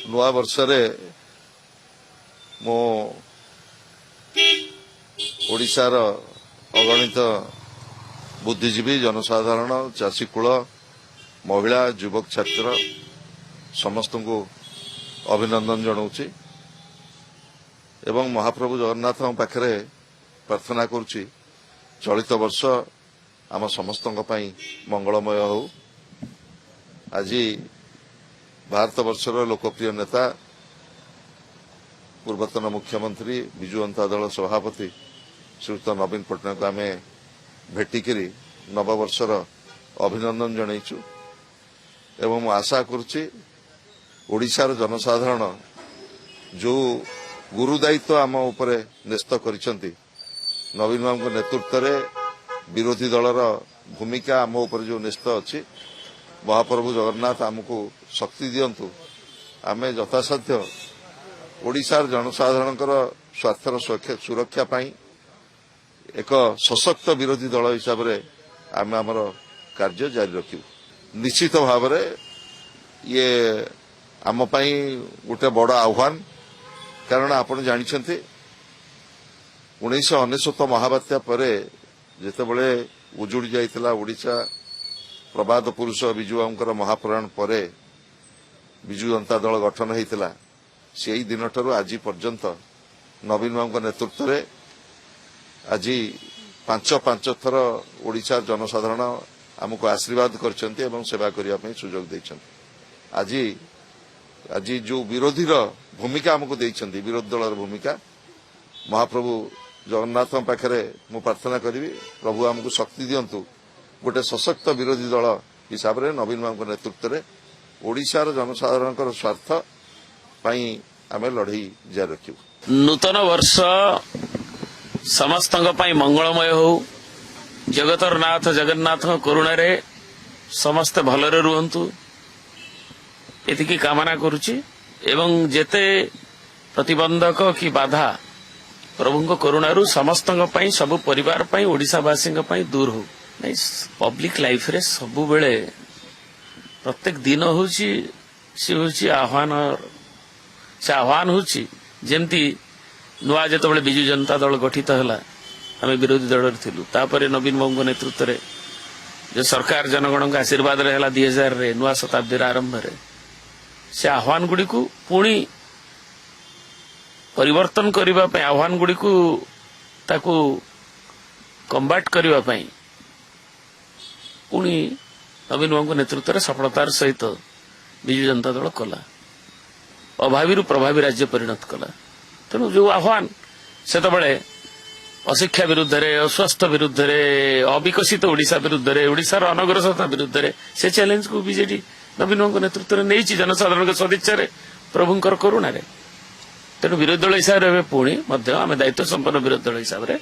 नुआ वर्षरे मो ओडिशार अगणित बुद्धिजीवी जनसाधारण चाषीकूल महिला युवक छात्र समस्त को अभिनंदन जनाऊँगी एवं महाप्रभु जगन्नाथ पाखरे प्रार्थना करुच्ची चलित वर्ष आम समस्त मंगलमय हो। आज भारत वर्षर लोकप्रिय नेता पूर्वतन मुख्यमंत्री विजु जनता दल सभापति श्रीयुक्त नवीन पट्टनायक आम भेटिकी नववर्षर अभिनंदन जनईचु एवं आशा करुच्ची ओडिशार जनसाधारण जो गुरुदायित्व आम उपरे न्यस्त करिसेंती नवीन बाबू नेतृत्व में विरोधी दलर भूमिका आम उपर जो न्यस्त अच्छी महाप्रभु जगन्नाथ आमको शक्ति दिंतु आम यथासाध्य ओडिशार जनसाधारण स्वार्थर सुरक्षा पाई एक सशक्त विरोधी दल हिसाब से आम आमर कार्य जारी रखू। निश्चित भाव ये आम गोटे बड़ आह्वान कारण आपण जानिछन्ते 1999 महाबात्या परे जेतेबेले उजुड़ी जाइतिला ओडिशा प्रबाद पुरुष विजु बाबूंकर महाप्रयाण परे विजु जनता दल गठन होइतिला सेही दिनठारु आज पर्यंत नवीन बाबूंक नेतृत्व में आज पांच थर ओडिशा जनसाधारण आमको आशीर्वाद करछन्ते एवं सेवा करिया पई सुजोग दैछन्ते। आज जो विरोधी भूमिका आमको दैछन्ते विरोधी दलर भूमिका महाप्रभु जगन्नाथ पाखरे मु प्रार्थना करी प्रभु आमको शक्ति दिंतु गोटे सशक्त विरोधी दल हिसाब से नवीन बाबू नेतृत्व में ओडिशार जनसाधारण स्वार्थ पाई आम लड़ई जारी रखू। नूतन वर्ष समस्त मंगलमय हो जगतर नाथ जगन्नाथ करुणा रे समस्ते भलरे रुहंतु एतिकी कामना करुची एवं जेते प्रतिबंधक कि बाधा प्रभु करुणारू समस्त सब परिवार ओडिशावासी दूर हो नहीं पब्लिक लाइफ रे सबु बेले प्रत्येक दिन होची आह्वान होची जेमती नुआ जेतबेले विजु जनता दल गठित हैला आम विरोधी दल थिलु तापर नवीन बाबू नेतृत्व रे जो सरकार जनगण का आशीर्वाद रहा 2000 रे नुआ शताब्दी आरंभ रे से आह्वान गुड़ी को पुणी परिवर्तन करिबा पई आह्वान गुड़ी को ताकू कम्बाट करिबा पई पुणी नवीन बाबू नेतृत्व में सफलतार सहित विजु जनता दल कला अभावी प्रभावी राज्य परिणत कला तेणु जो आह्वान सेतबेले अशिक्षा विरुद्ध रे अस्वास्थ्य विरुद्ध रे अविकसित ओडिशा विरुद्ध रे ओडिशार अनग्रसरता विरुद्ध रे से चैलेंज को बीजेडी नवीन बाबू नेतृत्व में नहीं जनसाधारण सदिच्छा प्रभुंकर करुणा रे तेणु विरोधी दल हिसाब से पुणी आम दायित्व संपन्न विरोधी दल हिसाब से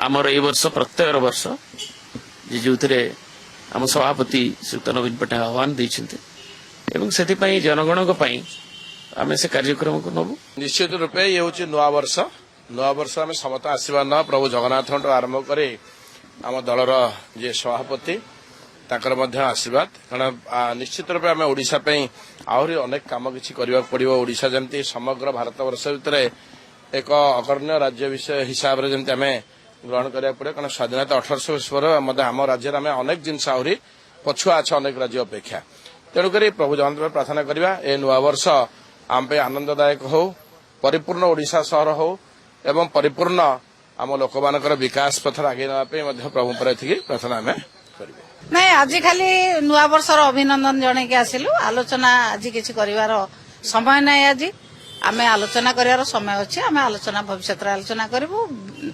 आमर ए वर्ष प्रत्येक वर्ष जो आम सभापति श्रीयुक्त नवीन पट्टनायक आह्वान देते से जनगण आम से कार्यक्रम को नबू। निश्चित रूपे ये हूँ नुआ वर्ष आम समस्त आशीर्वाद न प्रभु जगन्नाथ आरंभ करे आम दलर जे सभापति ताकर आशीर्वाद कारण निश्चित रूपे आम ओडिशा आहरी अनेक काम किसी करने पड़ो ओडिशा जमती समग्र भारत वर्ष भितर एक अग्रण्य राज्य विषय हिसाब से जमी आम ग्रहण करा पड़े कारण स्वाधीनता 1800 वर्ष पर आम राज्य में अनेक जिनस आहरी पछुआ अच्छे अनेक राज्य अपेक्षा तेणुक प्रभु जगन्नाथ प्रार्थना करवा ए नुआ वर्ष आम आनंददायक हो परिपूर्ण ओडिशा सहर हो एवं परिपूर्ण आम लोक मान विकास पथर आगे नापे प्रभु पर प्रार्थना आम करें। नहीं आज खाली नुआ वर्षर अभिनंदन जन के आसिलु आलोचना आज किसी कर समय नहीं आज आम आलोचना कर समय अच्छे आम आलोचना भविष्य आलोचना करूँ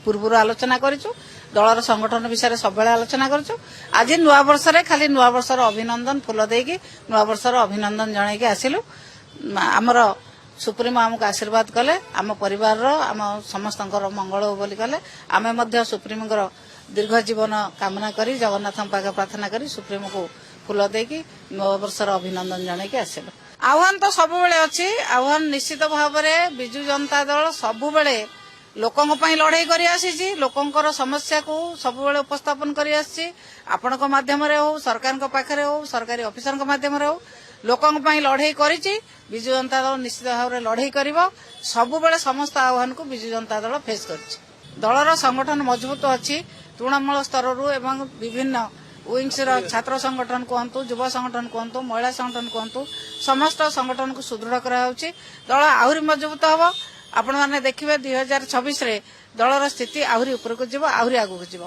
पूर्व आलोचना करूँ दलर संगठन विषय सब आलोचना करूँ आज नुआ वर्ष खाली नुआ वर्षर अभिनंदन फूल देकी नुआ वर्षर अभिनंदन जन के आसिलु आमर सुप्रीमो आमको आशीर्वाद कले आम परिवार आम समस्त मंगल हो बोली कले आम सुप्रीमोर दीर्घ जीवन कामना करी जगन्नाथ पाखे प्रार्थना करी सुप्रीमो को फूल देकी नव वर्षर अभिनंदन जन के आसिलु। आह्वान तो सब अच्छी आह्वान निश्चित भाव में विजु जनता दल सब लोकों लड़ाई कर आसी लोकंर समस्या को सब उपस्थापन कर आसी आपण माध्यम हो सरकार पाखे हो सरकारी ऑफिसर माध्यम हो ଲୋକଙ୍କ ପାଇଁ ଲଢେଇ କରିଛି। ବିଜୁ ଜନତା ଦଳ ନିଶ୍ଚିତ ଭାବରେ ଲଢେଇ କରିବ। ସବୁବେଳେ ସମସ୍ତ ଆହ୍ୱାନକୁ ବିଜୁ ଜନତା ଦଳ ଫେସ୍ କରିଛି। ଦଳର ସଂଗଠନ ମଜବୁତ ଅଛି। ତୃଣମୂଳ ସ୍ତରରୁ ଏବଂ ବିଭିନ୍ନ ୱିଙ୍ଗସର ଛାତ୍ର ସଂଗଠନ କୁହନ୍ତୁ, ଯୁବ ସଂଗଠନ କୁହନ୍ତୁ, ମହିଳା ସଂଗଠନ କୁହନ୍ତୁ, ସମସ୍ତ ସଂଗଠନକୁ ସୁଦୃଢ କରାଯାଉଛି। ଦଳ ଆହୁରି ମଜବୁତ ହେବ। ଆପଣମାନେ ଦେଖିବେ 2026ରେ ଦଳର ସ୍ଥିତି ଆହୁରି ଉପରକୁ ଯିବ, ଆହୁରି ଆଗକୁ ଯିବ।